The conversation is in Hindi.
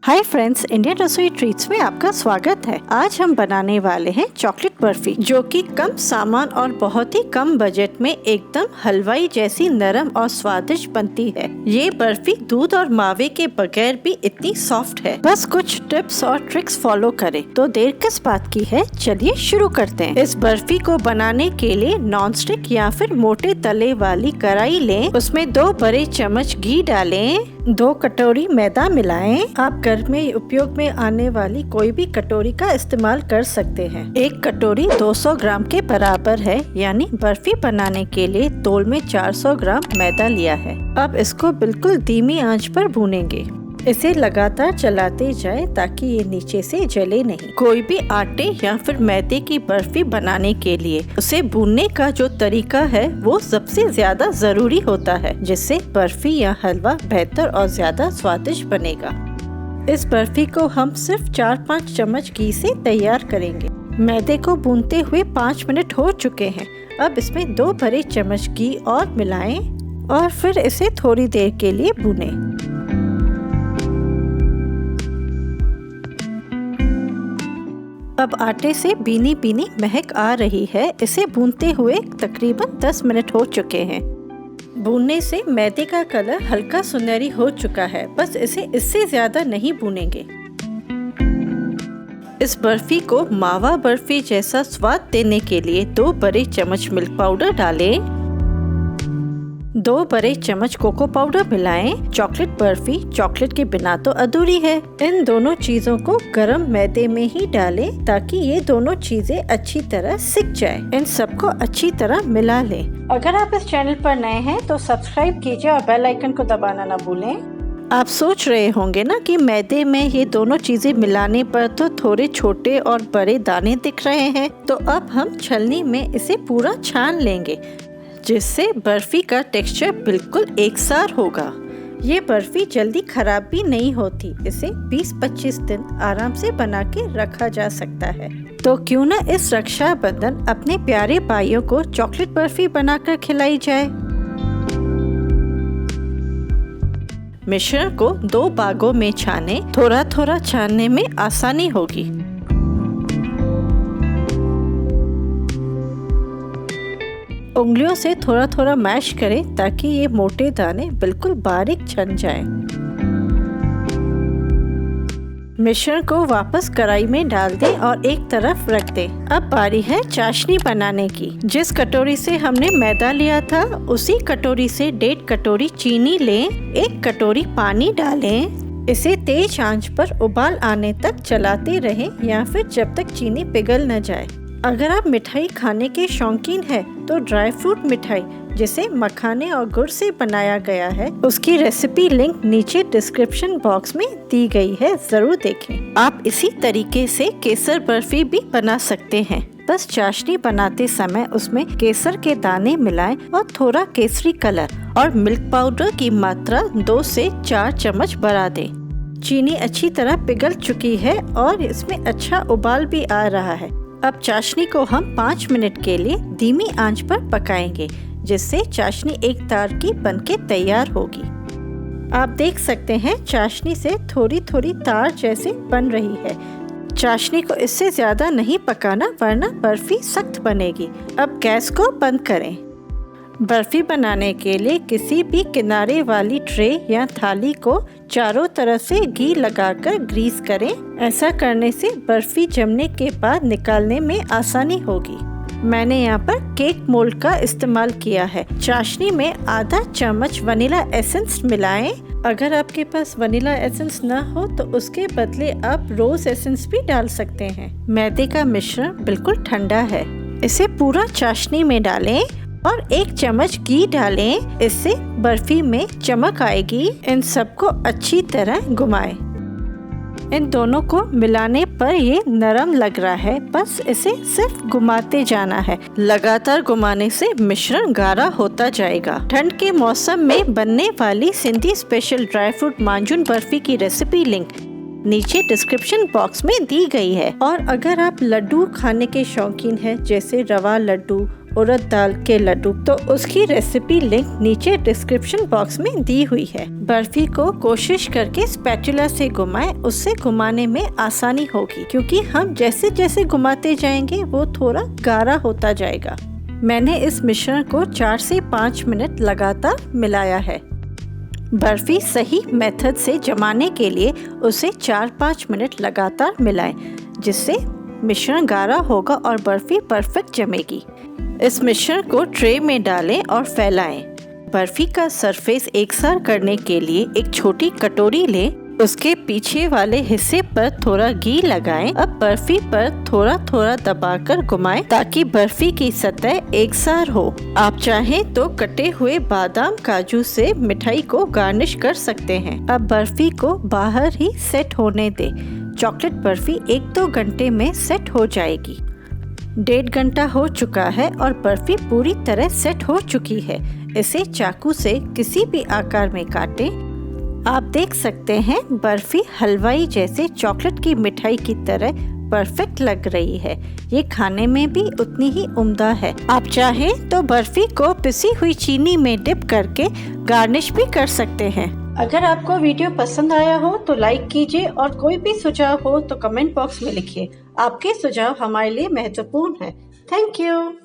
हाय फ्रेंड्स, इंडियन रसोई ट्रीट्स में आपका स्वागत है। आज हम बनाने वाले हैं चॉकलेट बर्फी, जो कि कम सामान और बहुत ही कम बजट में एकदम हलवाई जैसी नरम और स्वादिष्ट बनती है। ये बर्फी दूध और मावे के बगैर भी इतनी सॉफ्ट है। बस कुछ टिप्स और ट्रिक्स फॉलो करें तो देर किस बात की है। चलिए शुरू करते हैं। इस बर्फी को बनाने के लिए नॉन स्टिक या फिर मोटे तले वाली कढ़ाई लें। उसमें 2 बड़े चम्मच घी डालें, 2 कटोरी मैदा मिलाएं। आप घर में उपयोग में आने वाली कोई भी कटोरी का इस्तेमाल कर सकते हैं। 1 कटोरी 200 ग्राम के बराबर है, यानी बर्फी बनाने के लिए तौल में 400 ग्राम मैदा लिया है। अब इसको बिल्कुल धीमी आंच पर भूनेंगे। इसे लगातार चलाते जाएं ताकि ये नीचे से जले नहीं। कोई भी आटे या फिर मैदे की बर्फी बनाने के लिए उसे भूनने का जो तरीका है वो सबसे ज्यादा जरूरी होता है, जिससे बर्फी या हलवा बेहतर और ज्यादा स्वादिष्ट बनेगा। इस बर्फी को हम सिर्फ 4-5 चम्मच घी से तैयार करेंगे। मैदे को भूनते हुए 5 मिनट हो चुके हैं। अब इसमें 2 बड़े चम्मच घी और मिलाएं और फिर इसे थोड़ी देर के लिए भूनें। अब आटे से बीनी बीनी महक आ रही है। इसे भूनते हुए तकरीबन 10 मिनट हो चुके हैं। भूनने से मैदे का कलर हल्का सुनहरी हो चुका है। बस इसे इससे ज्यादा नहीं भूनेंगे। इस बर्फी को मावा बर्फी जैसा स्वाद देने के लिए 2 बड़े चम्मच मिल्क पाउडर डालें, 2 बड़े चम्मच कोको पाउडर मिलाएं। चॉकलेट बर्फी चॉकलेट के बिना तो अधूरी है। इन दोनों चीजों को गरम मैदे में ही डालें ताकि ये दोनों चीजें अच्छी तरह सिक जाए। इन सबको अच्छी तरह मिला लें। अगर आप इस चैनल पर नए हैं तो सब्सक्राइब कीजिए और बेल आइकन को दबाना ना भूलें। आप सोच रहे होंगे ना कि मैदे में ये दोनों चीजें मिलाने पर तो थोड़े छोटे और बड़े दाने दिख रहे हैं, तो अब हम छलनी में इसे पूरा छान लेंगे, जिससे बर्फी का टेक्सचर बिल्कुल एकसार होगा। ये बर्फी जल्दी खराब भी नहीं होती। इसे 20-25 दिन आराम से बना के रखा जा सकता है। तो क्यों ना इस रक्षाबंधन अपने प्यारे भाइयों को चॉकलेट बर्फी बनाकर खिलाई जाए। मिश्रण को 2 भागों में छानें। थोड़ा थोड़ा छानने में आसानी होगी। उंगलियों से थोड़ा थोड़ा मैश करें ताकि ये मोटे दाने बिल्कुल बारीक छन जाएं। मिश्रण को वापस कढ़ाई में डाल दें और एक तरफ रख दें। अब बारी है चाशनी बनाने की। जिस कटोरी से हमने मैदा लिया था उसी कटोरी से 1.5 कटोरी चीनी लें। 1 कटोरी पानी डालें। इसे तेज आंच पर उबाल आने तक चलाते रहें या फिर जब तक चीनी पिघल न जाए। अगर आप मिठाई खाने के शौकीन हैं तो ड्राई फ्रूट मिठाई, जिसे मखाने और गुड़ से बनाया गया है, उसकी रेसिपी लिंक नीचे डिस्क्रिप्शन बॉक्स में दी गई है, जरूर देखें। आप इसी तरीके से केसर बर्फी भी बना सकते हैं। बस चाशनी बनाते समय उसमें केसर के दाने मिलाएं और थोड़ा केसरी कलर और मिल्क पाउडर की मात्रा 2 से 4 चम्मच बढ़ा दें। चीनी अच्छी तरह पिघल चुकी है और इसमें अच्छा उबाल भी आ रहा है। अब चाशनी को हम 5 मिनट के लिए धीमी आंच पर पकाएंगे, जिससे चाशनी एक तार की बनके तैयार होगी। आप देख सकते हैं चाशनी से थोड़ी थोड़ी तार जैसे बन रही है। चाशनी को इससे ज्यादा नहीं पकाना वरना बर्फी सख्त बनेगी। अब गैस को बंद करें। बर्फी बनाने के लिए किसी भी किनारे वाली ट्रे या थाली को चारों तरफ से घी लगाकर ग्रीस करें। ऐसा करने से बर्फी जमने के बाद निकालने में आसानी होगी। मैंने यहाँ पर केक मोल्ड का इस्तेमाल किया है। चाशनी में आधा चम्मच वनीला एसेंस मिलाएं। अगर आपके पास वनीला एसेंस न हो तो उसके बदले आप रोज एसेंस भी डाल सकते हैं। मैदे का मिश्रण बिल्कुल ठंडा है। इसे पूरा चाशनी में डालें और 1 चम्मच घी डालें। इससे बर्फी में चमक आएगी। इन सबको अच्छी तरह घुमाएं। इन दोनों को मिलाने पर ये नरम लग रहा है। बस इसे सिर्फ घुमाते जाना है। लगातार घुमाने से मिश्रण गाढ़ा होता जाएगा। ठंड के मौसम में बनने वाली सिंधी स्पेशल ड्राई फ्रूट मांजून बर्फी की रेसिपी लिंक नीचे डिस्क्रिप्शन बॉक्स में दी गई है। और अगर आप लड्डू खाने के शौकीन हैं, जैसे रवा लड्डू उड़द दाल के लड्डू, तो उसकी रेसिपी लिंक नीचे डिस्क्रिप्शन बॉक्स में दी हुई है। बर्फी को कोशिश करके स्पैचुला से घुमाएं, उससे घुमाने में आसानी होगी क्योंकि हम जैसे जैसे घुमाते जाएंगे वो थोड़ा गाढ़ा होता जाएगा। मैंने इस मिश्रण को 4 से 5 मिनट लगातार मिलाया है। बर्फी सही मेथड से जमाने के लिए उसे 4-5 मिनट लगातार मिलाएं, जिससे मिश्रण गाढ़ा होगा और बर्फी परफेक्ट जमेगी। इस मिश्रण को ट्रे में डालें और फैलाएं। बर्फी का सरफेस एकसार करने के लिए एक छोटी कटोरी लें, उसके पीछे वाले हिस्से पर थोड़ा घी लगाएं। अब बर्फी पर थोड़ा थोड़ा दबाकर घुमाएं ताकि बर्फी की सतह एकसार हो। आप चाहें तो कटे हुए बादाम काजू से मिठाई को गार्निश कर सकते हैं। अब बर्फी को बाहर ही सेट होने दें। चॉकलेट बर्फी 1-2 घंटे में सेट हो जाएगी। 1.5 घंटा हो चुका है और बर्फी पूरी तरह सेट हो चुकी है। इसे चाकू से किसी भी आकार में काटें। आप देख सकते हैं बर्फी हलवाई जैसे चॉकलेट की मिठाई की तरह परफेक्ट लग रही है। ये खाने में भी उतनी ही उम्दा है। आप चाहें तो बर्फी को पिसी हुई चीनी में डिप करके गार्निश भी कर सकते हैं। अगर आपको वीडियो पसंद आया हो तो लाइक कीजिए और कोई भी सुझाव हो तो कमेंट बॉक्स में लिखिए। आपके सुझाव हमारे लिए महत्वपूर्ण है। Thank you.